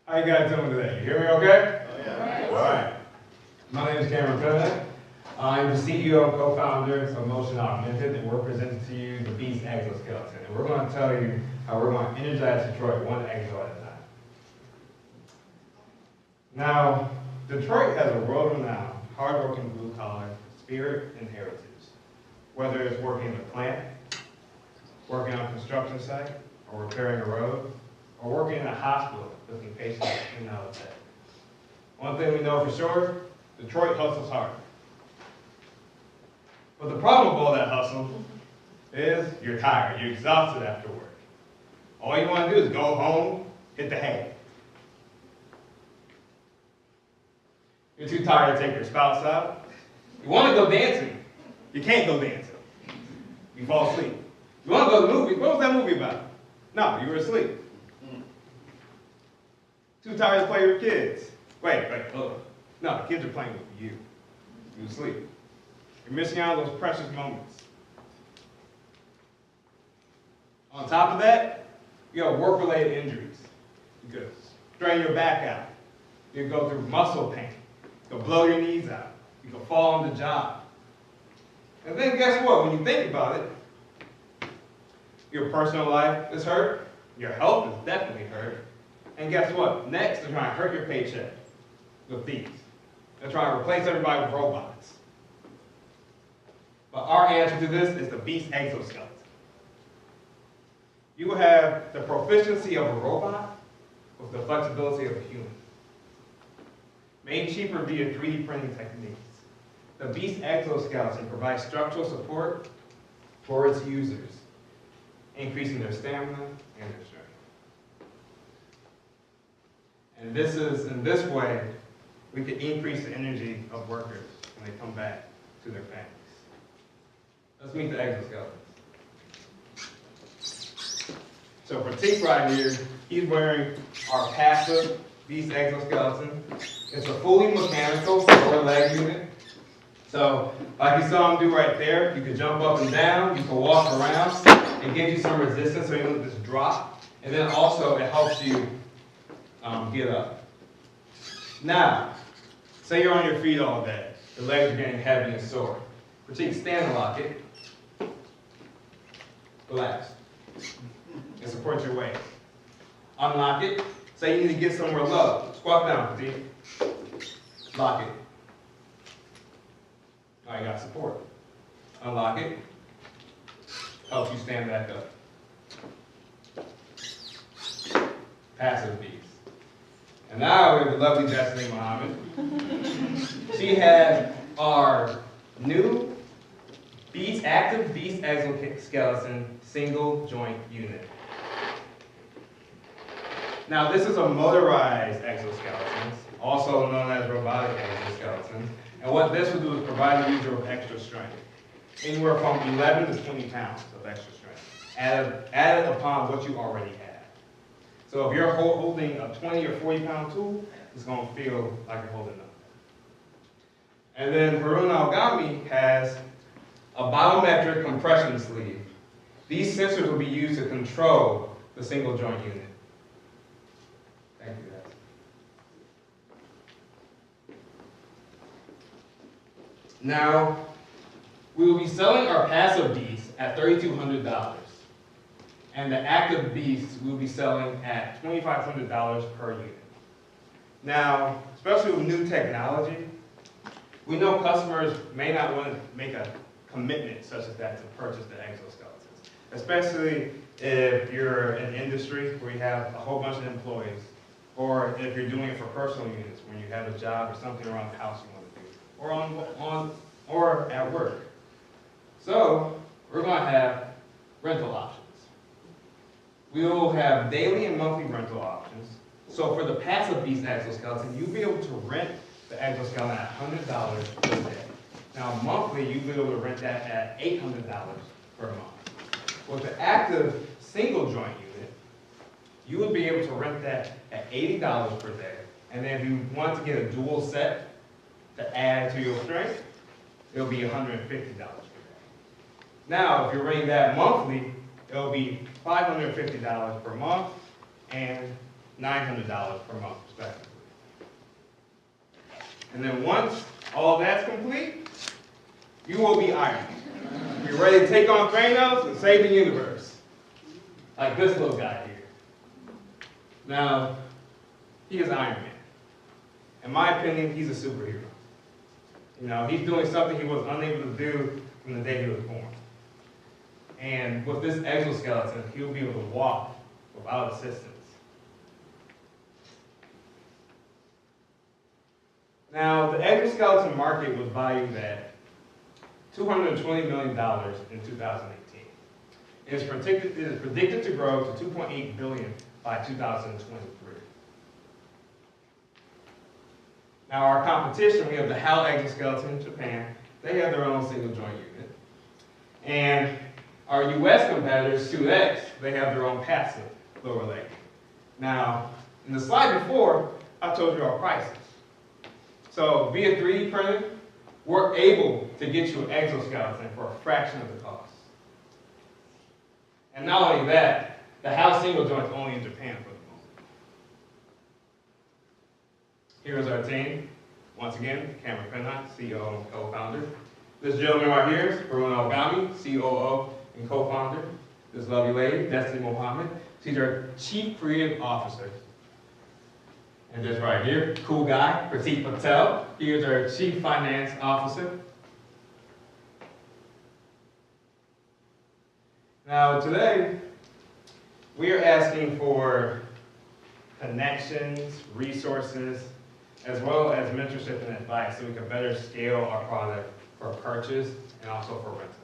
How you guys doing today? You hear me okay? Oh, yeah. All right. My name is Cameron Cohen. I'm the CEO and co-founder of Motion Augmented, and we're presenting to you the Beast Exoskeleton. And we're going to tell you how we're going to energize Detroit one exo at a time. Now, Detroit has a world-renowned, hard-working blue-collar spirit and heritage. Whether it's working in a plant, working on a construction site, or repairing a road, or working in a hospital lifting patients in and out of bed. One thing we know for sure, Detroit hustles hard. But the problem with all that hustle is you're tired, you're exhausted after work. All you want to do is go home, hit the hay. You're too tired to take your spouse out. You want to go dancing. You can't go dancing. You fall asleep. You want to go to the movie. What was that movie about? No, you were asleep. Too tired to play with kids. Wait, look. No, the kids are playing with you. You're asleep. You're missing out on those precious moments. On top of that, you have work-related injuries. You could strain your back out. You could go through muscle pain. You could blow your knees out. You could fall on the job. And then guess what? When you think about it, your personal life is hurt. Your health is definitely hurt. And guess what? Next, they're trying to hurt your paycheck with these. They're trying to replace everybody with robots. But our answer to this is the Beast Exoskeleton. You will have the proficiency of a robot with the flexibility of a human. Made cheaper via 3D printing techniques, the Beast Exoskeleton provides structural support for its users, increasing their stamina and their strength. And in this way, we can increase the energy of workers when they come back to their families. Let's meet the exoskeletons. So for Teak right here, he's wearing our passive Beast Exoskeleton. It's a fully mechanical lower leg unit. So like you saw him do right there, you can jump up and down, you can walk around. It gives you some resistance so you don't just drop. And then also it helps you get up. Now, say you're on your feet all day. Your legs are getting heavy and sore. Critique, stand and lock it. Relax. And support your weight. Unlock it. Say you need to get somewhere low. Squat down, critique. Lock it. All right, you got support. Unlock it. Helps you stand back up. Passive Beast. And now we have the lovely Destiny Muhammad. She has our new active Beast Exoskeleton single joint unit. Now this is a motorized exoskeleton, also known as robotic exoskeleton. And what this will do is provide the user with extra strength. Anywhere from 11 to 20 pounds of extra strength, added upon what you already have. So if you're holding a 20 or 40 pound tool, it's going to feel like you're holding up. And then Harun Algami has a biometric compression sleeve. These sensors will be used to control the single joint unit. Thank you, guys. Now, we will be selling our passive Beast at $3,200. And the active Beast we will be selling at $2,500 per unit. Now, especially with new technology, we know customers may not want to make a commitment such as that to purchase the exoskeletons, especially if you're in an industry where you have a whole bunch of employees, or if you're doing it for personal units when you have a job or something around the house you want to do, or at work. So we're going to have rental options. We will have daily and monthly rental options. So for the passive Beast exoskeleton, you'll be able to rent the exoskeleton at $100 per day. Now monthly, you'll be able to rent that at $800 per month. With the active single joint unit, you would be able to rent that at $80 per day. And then if you want to get a dual set to add to your strength, it'll be $150 per day. Now, if you're renting that monthly, it'll be $550 per month, and $900 per month, respectively. And then once all that's complete, you will be Iron Man. You're ready to take on Thanos and save the universe. Like this little guy here. Now, he is Iron Man. In my opinion, he's a superhero. You know, he's doing something he was unable to do from the day he was born. And with this exoskeleton, he'll be able to walk without assistance. Now, the exoskeleton market was valued at $220 million in 2018. It is predicted to grow to $2.8 billion by 2023. Now, our competition, we have the HAL exoskeleton in Japan. They have their own single joint unit. And our US competitors, 2X, they have their own passive lower leg. Now, in the slide before, I told you our prices. So via 3D printing, we're able to get you an exoskeleton for a fraction of the cost. And not only that, the HAL single joint is only in Japan for the moment. Here's our team. Once again, Cameron Penhut, CEO and co-founder. This gentleman right here is Bruno Ogami, COO and co-founder. This lovely lady, Destiny Mohammed. She's our Chief Creative Officer. And this right here, cool guy, Pratik Patel. Here's our Chief Finance Officer. Now today, we are asking for connections, resources, as well as mentorship and advice so we can better scale our product for purchase and also for rentals.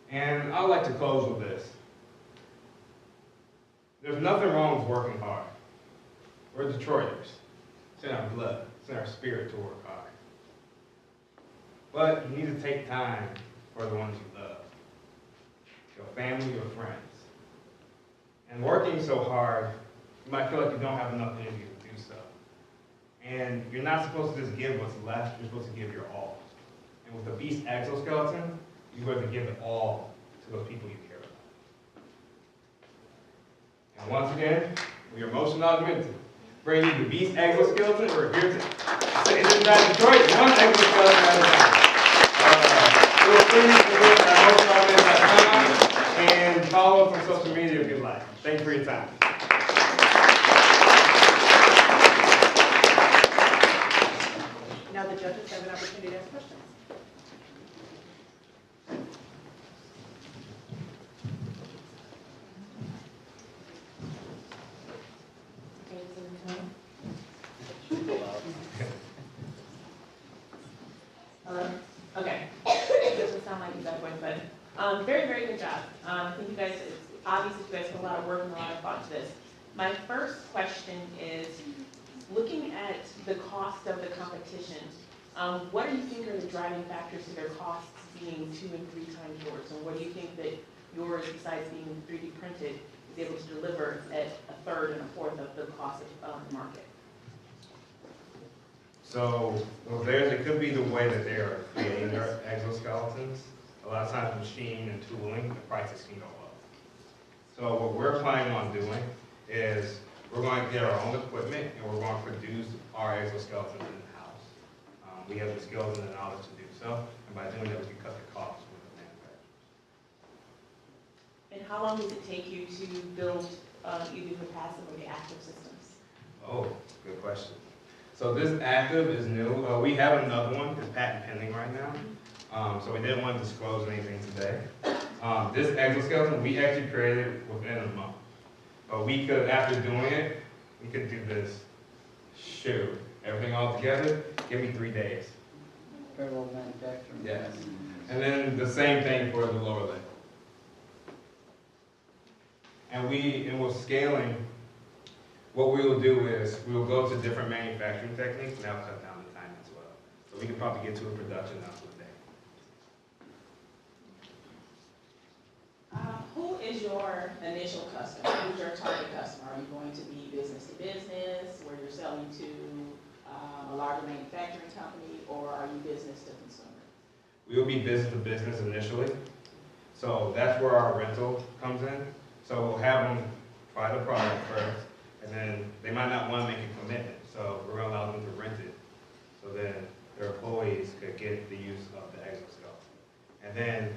And I'd like to close with this. There's nothing wrong with working hard. We're Detroiters. It's in our blood. It's in our spirit to work hard. But you need to take time for the ones you love. Your family, your friends. And working so hard, you might feel like you don't have enough energy to do so. And you're not supposed to just give what's left, you're supposed to give your all. And with the Beast exoskeleton, you're going to give it all to those people you care about. And once again, we are Motion Augmented. Bring you the Beast exoskeleton. We're here to inside Detroit, one exoskeleton at a time. Feel free to visit motionaugmented.com and follow us on social media if you'd like. Thank you for your time. Now the judges have an opportunity to ask questions. Hello? Okay. It doesn't sound like you got a voice, but very, very good job. I think you guys, it's obvious that you guys put a lot of work and a lot of thought to this. My first question is, looking at the cost of the competition, what do you think are the driving factors to their costs being 2 and 3 times yours? And what do you think that yours, besides being 3D printed, is able to deliver at a third and a fourth of the cost of the market? So, well, it could be the way that they are creating their exoskeletons. A lot of times machine and tooling, the prices can go up. So what we're planning on doing is we're going to get our own equipment and we're going to produce our exoskeletons in-house. We have the skills and the knowledge to do so, and by doing that we can cut the costs with the manufacturers. And how long does it take you to build either the passive or the active systems? Oh, good question. So this active is new. We have another one, it's patent pending right now. So we didn't want to disclose anything today. This exoskeleton, we actually created within a month. But we could, after doing it, we could do this. Shoot, everything all together, give me 3 days. Parallel manufacturing. Yes. And then the same thing for the lower leg. And with scaling, what we will do is we will go to different manufacturing techniques and that'll cut down the time as well. So we can probably get to a production out of the day. Who is your initial customer? Who's your target customer? Are you going to be business to business, where you're selling to a larger manufacturing company, or are you business to consumer? We will be business to business initially. So that's where our rental comes in. So we'll have them try the product first, and then they might not want to make a commitment, so we're gonna allow them to rent it. So then their employees could get the use of the exoskeleton. And then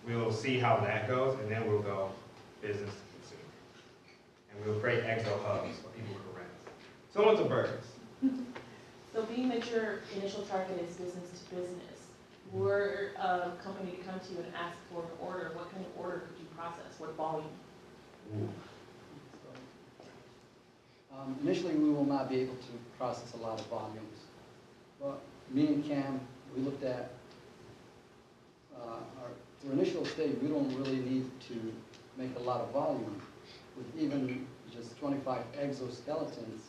we'll see how that goes, and then we'll go business to consumer. And we'll create exo hubs so people can rent. Similar to birds. So being that your initial target is business to business, were a company to come to you and ask for an order, what kind of order could you process? What volume? Initially, we will not be able to process a lot of volumes. But me and Cam, we looked at our initial stage, we don't really need to make a lot of volume. With even just 25 exoskeletons,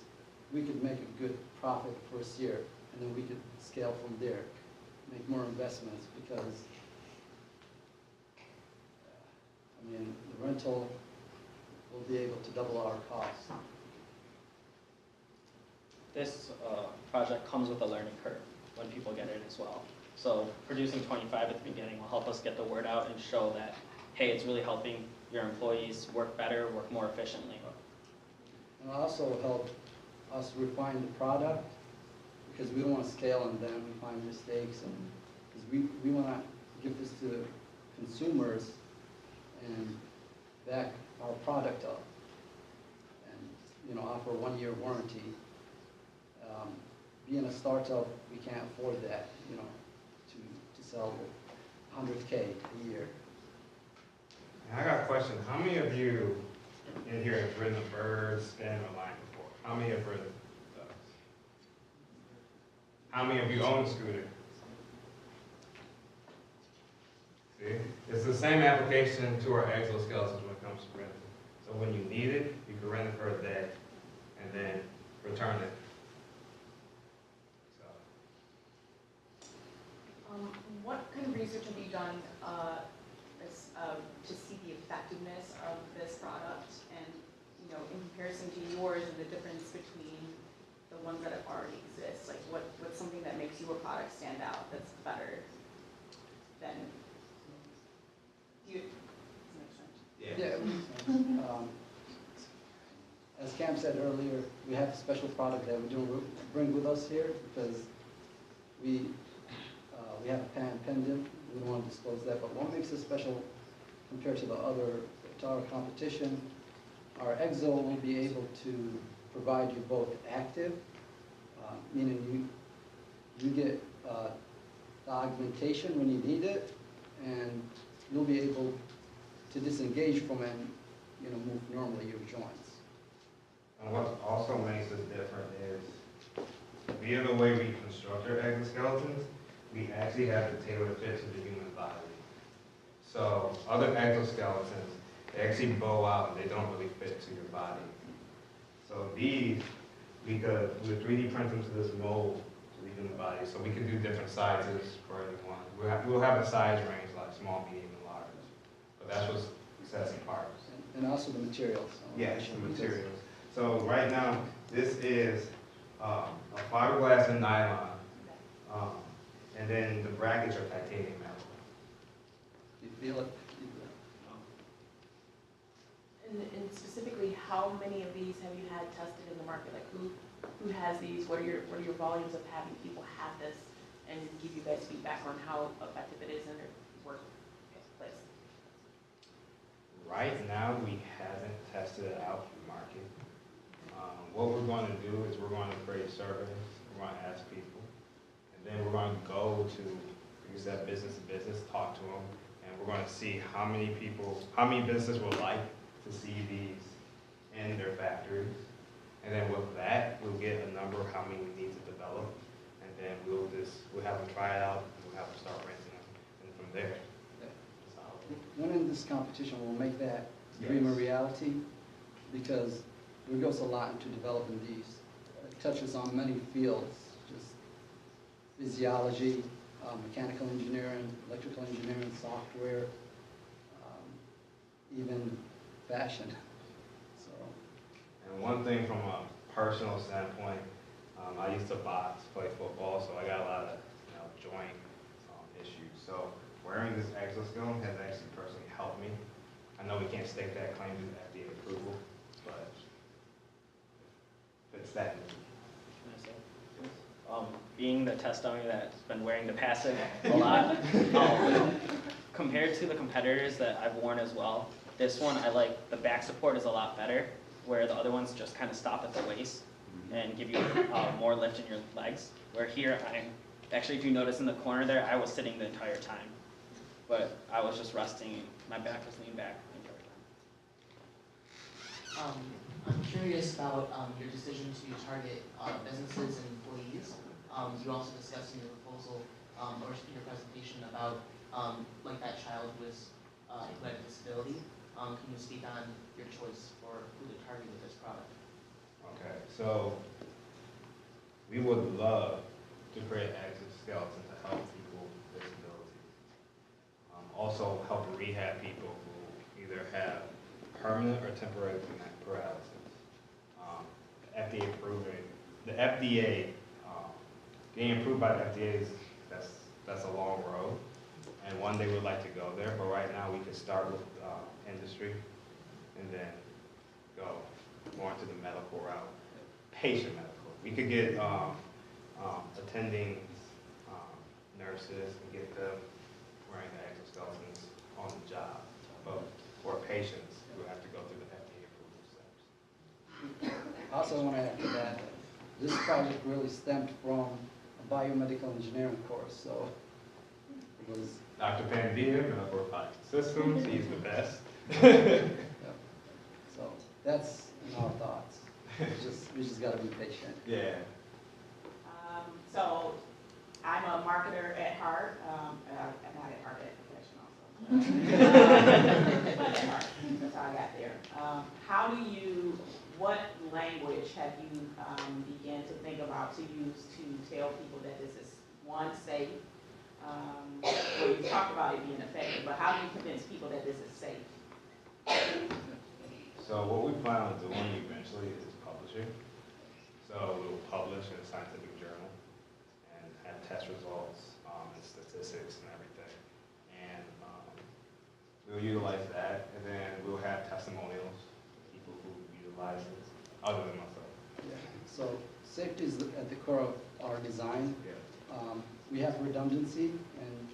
we could make a good profit first year, and then we could scale from there, make more investments, because the rental will be able to double our costs. This project comes with a learning curve when people get it as well. So producing 25 at the beginning will help us get the word out and show that, hey, it's really helping your employees work better, work more efficiently. And also help us refine the product, because we don't want to scale and then we find mistakes, and because we want to give this to consumers and back our product up, and offer a 1-year warranty. Being a startup, we can't afford that, to sell 100K a year. And I got a question. How many of you in here have ridden a bird, spin, or line before? How many have ridden those? How many of you own a scooter? See? It's the same application to our exoskeletons when it comes to renting. So when you need it, you can rent it for a day and then return it. So, What kind of research have you done to see the effectiveness of this product and, in comparison to yours and the difference between the ones that have already exist? Like what's something that makes your product stand out that's better than you? Yeah. As Cam said earlier, we have a special product that we don't bring with us here, because we have a pendant. We don't want to disclose that, but what makes it special compared to our competition, our Exo will be able to provide you both active, meaning you get the augmentation when you need it, and you'll be able to disengage from it and move normally your joints. and what also makes us different is, via the way we construct our exoskeletons, we actually have it tailored to fit to the human body. So other exoskeletons, they actually bow out and they don't really fit to your body. So these, we 3D print them to this mold to the human body, so we can do different sizes for everyone. We'll have a size range like small, medium, and large. But that's what sets them apart. And also the materials. Yes, the materials. So right now, this is a fiberglass and nylon, and then the brackets are titanium metal. You feel it? And specifically, how many of these have you had tested in the market? Like who has these? What are your volumes of having people have this and give you guys feedback on how effective it is in their workplace? Right now, we haven't tested it out in the market. What we're going to do is we're going to create surveys, we're going to ask people, and then we're going to go to, like you said, business to business, talk to them, and we're going to see how many businesses would like to see these in their factories. And then with that, we'll get a number of how many we need to develop, and then we'll have them try it out, and we'll have them start renting them, and from there. Winning this competition will make that dream a reality, because it goes a lot into developing these. It touches on many fields, just physiology, mechanical engineering, electrical engineering, software, even fashion. So. And one thing from a personal standpoint, I used to play football, so I got a lot of joint issues. So wearing this exoskeleton has actually personally helped me. I I know we can't stake that claim to FDA approval, but it's that. Being the test dummy that's been wearing the passive a lot, compared to the competitors that I've worn as well, this one I like, the back support is a lot better, where the other ones just kind of stop at the waist and give you more lift in your legs. Where here, actually if you notice in the corner there, I was sitting the entire time, but I was just resting, my back was leaned back the entire time. I'm curious about your decision to target businesses and employees. You also discussed in your proposal or in your presentation about like that child who had a disability. Can you speak on your choice for who to target with this product? Okay, so we would love to create exoskeleton to help people with disabilities. Also help rehab people who either have permanent or temporary paralysis. FDA approving, the FDA, getting approved by the FDA that's a long road, and one day we'd like to go there, but right now we could start with industry and then go more into the medical route, patient medical. We could get attending nurses and get them wearing the exoskeletons on the job, but for patients who have to go through the FDA approval steps. I also want to add to that, this project really stemmed from a biomedical engineering course, so it was, Dr. Pandia, Medical Robotic Systems, he's the best. so that's in our thoughts. We just gotta be patient. Yeah. So I'm a marketer at heart, and not at heart, at profession also. But at heart, that's how I got there. What language have you began to think about to use to tell people that this is, one, safe? Well, you talked about it being effective, but how do you convince people that this is safe? So what we plan on doing eventually is publishing. So we'll publish in a scientific journal and have test results and statistics and everything. And we'll utilize that, and then we'll have testimonials from people who utilize it, other than myself. Yeah. So safety is at the core of our design. Yeah. We have redundancy in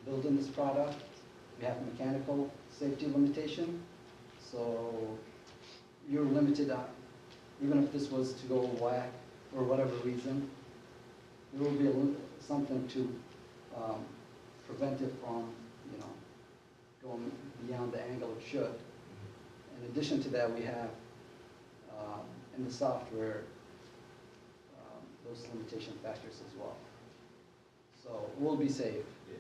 building this product. We have mechanical safety limitation. So you're limited on, even if this was to go whack for whatever reason, there will be something to prevent it from, going beyond the angle it should. In addition to that, we have in the software those limitation factors as well. So we'll be safe. Yeah.